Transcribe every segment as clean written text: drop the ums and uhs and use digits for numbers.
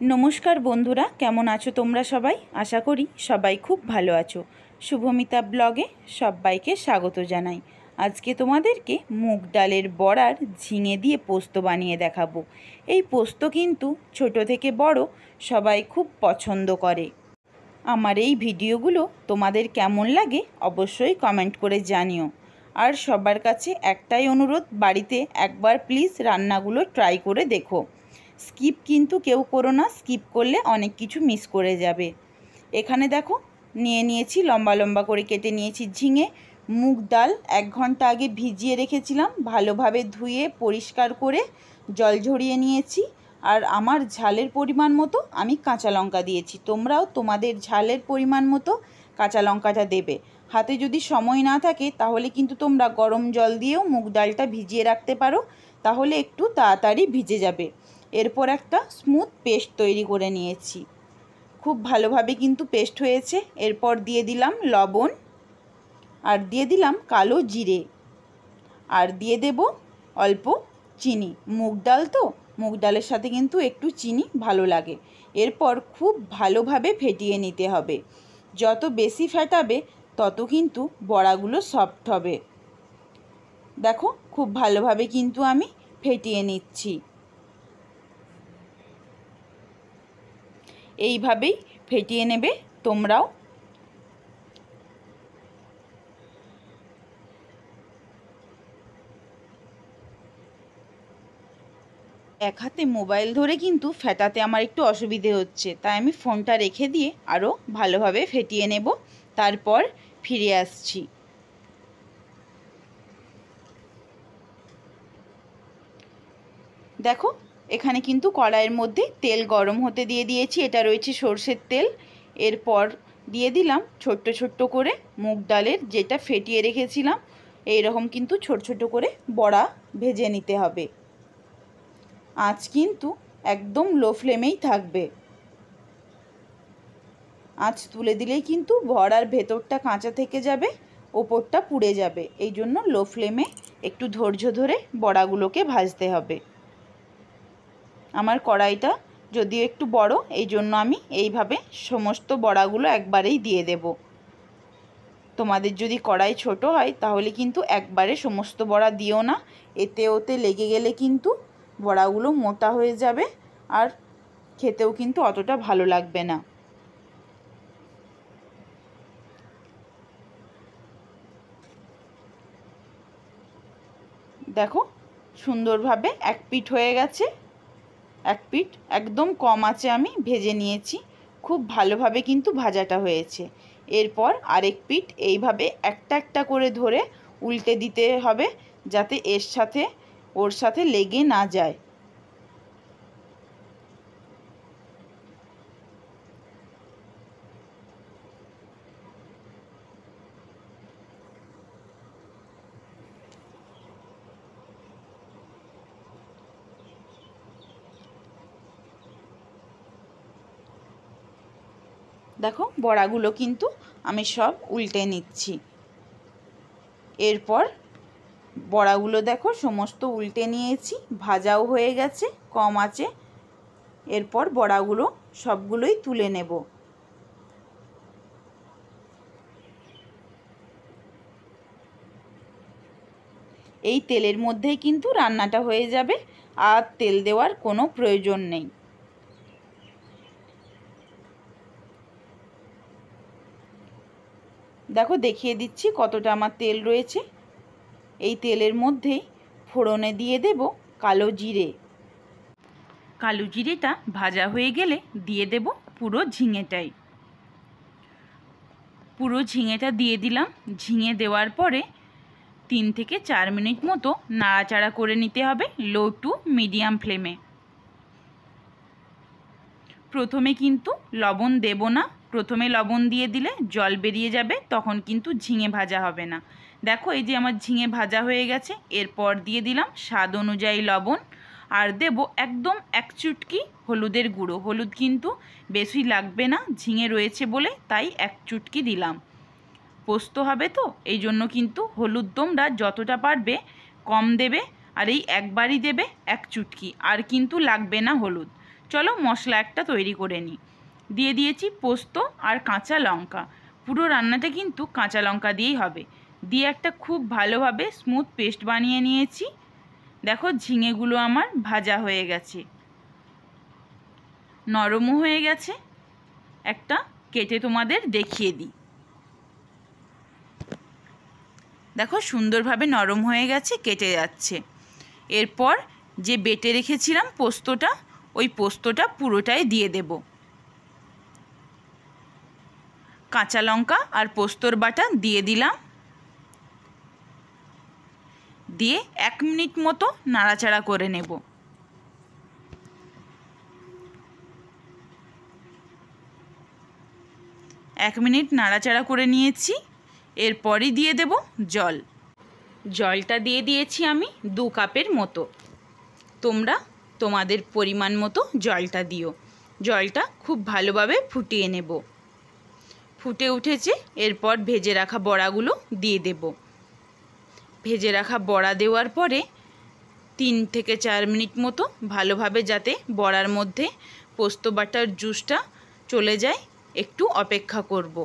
नमस्कार बंधुरा केमन आछो तोमरा सबाई आशा करी सबाई खूब भालो आछो। शुभमिता ब्लगे सबाइके स्वागत जानाई। आज के तोमादेरके मुग डालेर बड़ार झिंगे दिए पोस्त बानिये देखाबो। एई पोस्त किन्तु छोटो थेके बड़ो सबाई खूब पछंद करे। आमार एई भिडियोगुलो तोमादेर केमन लागे अवश्यई कमेंट करे जानियो। और सबार काछे एकटाई अनुरोध, बाड़ीते एकबार प्लिज रान्नागुलो ट्राई करे देखो। स्किप किन्तु केउ करो ना, स्किप करले अनेक किछु मिस करे जाबे। एखाने देखो निये नियेछि लम्बा लम्बा करे केटे नियेछि झिंगे। मुग डाल 1 घंटा आगे भिजिए रेखेछिलाम, भालोभाबे धुए परिष्कार करे जल झरिए नियेछि। और आमार झालेर परिमाण मतो आमी काँचा लंका दिएछि। तोमराओ तोमादेर झालेर परिमाण मतो काँचा लंकाटा देबे। हाते जोदि समय ना थाके ताहले किन्तु तोमरा गरम जल दिएओ मुग डालटा भिजिए राखते पारो, ताहले एकटु ताड़ाताड़ि भिजे जाबे। एरपर एक स्मूथ पेस्ट तैरी करे निएछि, खूब भालोभाबे किन्तु पेस्ट हयेछे। एरपर दिए दिलाम लबण और दिए दिलाम कालो जिरे और दिए देब अल्प चीनी। मुग डाल तो मुग डालेर साथे किन्तु एकटु चीनी भालो लागे। एरपर खूब भालोभाबे फेटिए निते हबे। যত বেশি ফেটাবে তত কিন্তু বড়াগুলো সফট হবে। দেখো খুব ভালোভাবে কিন্তু আমি ফেটিয়ে নিচ্ছি। এইভাবেই ফেটিয়ে নেবে তোমরাও। এক হাতে মোবাইল ধরে কিন্তু ফেটাতে আমার একটু অসুবিধে হচ্ছে, তাই আমি ফোনটা রেখে দিয়ে আরও ভালোভাবে ফেটিয়ে নেব। তারপর ফিরে আসছি। দেখো এখানে কিন্তু কড়াইয়ের মধ্যে তেল গরম হতে দিয়ে দিয়েছি। এটা রয়েছে সরষের তেল। এরপর দিয়ে দিলাম ছোট্ট ছোট্ট করে মুগ ডালের যেটা ফেটিয়ে রেখেছিলাম। এইরকম কিন্তু ছোট ছোট করে বড়া ভেজে নিতে হবে। আঁচ কিন্তু একদম লো ফ্লেমেই থাকবে। আঁচ তুলে দিলেই কিন্তু বড়ার ভেতরটা কাঁচা থেকে যাবে, ওপরটা পুড়ে যাবে। এই জন্য লো ফ্লেমে একটু ধৈর্য ধরে বড়াগুলোকে ভাজতে হবে। আমার কড়াইটা যদিও একটু বড়, এই জন্য আমি এইভাবে সমস্ত বড়াগুলো একবারেই দিয়ে দেব। তোমাদের যদি কড়াই ছোট হয় তাহলে কিন্তু একবারে সমস্ত বড়া দিও না, এতে ওতে লেগে গেলে কিন্তু বড়াগুলো মোটা হয়ে যাবে আর খেতেও কিন্তু অতটা ভালো লাগবে না। দেখো সুন্দরভাবে এক পিঠ হয়ে গেছে। এক পিঠ একদম কম আঁচে আমি ভেজে নিয়েছি। খুব ভালোভাবে কিন্তু ভাজাটা হয়েছে। এরপর আরেক পিঠ এইভাবে একটা একটা করে ধরে উল্টে দিতে হবে, যাতে ওর সাথে লেগে না যায়। দেখো বড়াগুলো কিন্তু আমি সব উল্টে নিচ্ছি। এরপর বড়াগুলো দেখো সমস্ত উল্টে নিয়েছি, ভাজাও হয়ে গেছে কম আঁচে। এরপর বড়াগুলো সবগুলোই তুলে নেব। এই তেলের মধ্যেই কিন্তু রান্নাটা হয়ে যাবে, আর তেল দেওয়ার কোনো প্রয়োজন নেই। দেখো দেখিয়ে দিচ্ছি কতটা আমার তেল রয়েছে। এই তেলের মধ্যেই ফোড়নে দিয়ে দেব কালো জিরে। কালো জিরেটা ভাজা হয়ে গেলে দিয়ে দেব পুরো ঝিঙেটাই। পুরো ঝিঙেটা দিয়ে দিলাম। ঝিঙে দেওয়ার পরে 3 থেকে 4 মিনিট মতো নাড়াচাড়া করে নিতে হবে লো টু মিডিয়াম ফ্লেমে। প্রথমে কিন্তু লবণ দেব না, প্রথমে লবণ দিয়ে দিলে জল বেরিয়ে যাবে, তখন কিন্তু ঝিঙে ভাজা হবে না। দেখো এই যে আমার ঝিঙে ভাজা হয়ে গেছে। এরপর দিয়ে দিলাম স্বাদ অনুযায়ী লবণ আর দেব একদম 1 চুটকি হলুদের গুঁড়ো। হলুদ কিন্তু বেশি লাগবে না, ঝিঙে রয়েছে বলে তাই 1 চুটকি দিলাম। পোস্ত হবে তো এই জন্য কিন্তু হলুদ তোমরা যতটা পারবে কম দেবে, আর এই একবারই দেবে 1 চুটকি, আর কিন্তু লাগবে না হলুদ। চলো মশলা একটা তৈরি করে নিই। দিয়ে দিয়েছি পোস্ত আর কাঁচা লঙ্কা। পুরো রান্নাটা কিন্তু কাঁচা লঙ্কা দিয়েই হবে। দিয়ে একটা খুব ভালোভাবে স্মুথ পেস্ট বানিয়ে নিয়েছি। দেখো ঝিঙেগুলো আমার ভাজা হয়ে গেছে, নরমও হয়ে গেছে। একটা কেটে তোমাদের দেখিয়ে দিই। দেখো সুন্দরভাবে নরম হয়ে গেছে, কেটে যাচ্ছে। এরপর যে বেটে রেখেছিলাম পোস্তটা, ওই পোস্তটা পুরোটাই দিয়ে দেব। কাঁচা লঙ্কা আর পোস্তর বাটা দিয়ে দিলাম। দিয়ে 1 মিনিট মতো নাড়াচাড়া করে নেব। এক মিনিট নাড়াচাড়া করে নিয়েছি। এরপরই দিয়ে দেব জল। জলটা দিয়ে দিয়েছি আমি 2 কাপের মতো। তোমরা তোমাদের পরিমাণ মতো জলটা দিও। জলটা খুব ভালোভাবে ফুটিয়ে নেব। ফুটে উঠেছে, এরপর ভেজে রাখা বড়াগুলো দিয়ে দেব। ভেজে রাখা বড়া দেওয়ার পরে 3 থেকে 4 মিনিট মতো ভালোভাবে যাতে বড়ার মধ্যে পোস্ত বাটার জুসটা চলে যায় একটু অপেক্ষা করব।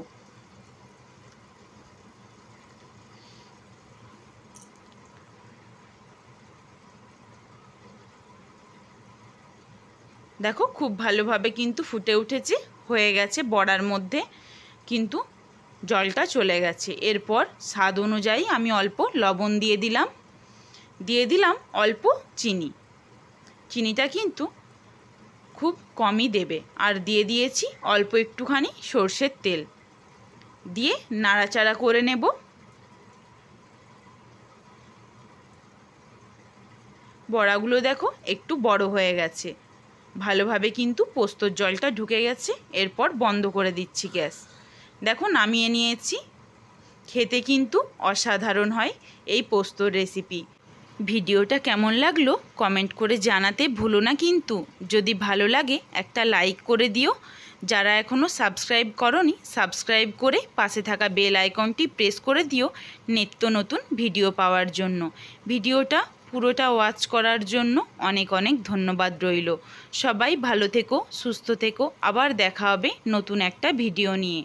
দেখো খুব ভালোভাবে কিন্তু ফুটে উঠেছে, হয়ে গেছে বড়ার মধ্যে কিন্তু জলটা চলে গেছে। এরপর স্বাদ অনুযায়ী আমি অল্প লবণ দিয়ে দিলাম অল্প চিনি। চিনিটা কিন্তু খুব কমই দেবে। আর দিয়ে দিয়েছি অল্প একটুখানি সর্ষের তেল। দিয়ে নাড়াচাড়া করে নেব। বড়াগুলো দেখো একটু বড় হয়ে গেছে, ভালোভাবে কিন্তু পোস্তর জলটা ঢুকে গেছে। এরপর বন্ধ করে দিচ্ছি গ্যাস। দেখো নামিয়ে নিয়েছি। খেতে কিন্তু অসাধারণ হয় এই পোস্তর রেসিপি। ভিডিওটা কেমন লাগলো কমেন্ট করে জানাতে ভুলো না কিন্তু। যদি ভালো লাগে একটা লাইক করে দিও। যারা এখনও সাবস্ক্রাইব করোনি সাবস্ক্রাইব করে পাশে থাকা বেল আইকনটি প্রেস করে দিও নিত্য নতুন ভিডিও পাওয়ার জন্য। ভিডিওটা পুরোটা ওয়াচ করার জন্য অনেক অনেক ধন্যবাদ রইল। সবাই ভালো থেকো, সুস্থ থেকো। আবার দেখা হবে নতুন একটা ভিডিও নিয়ে।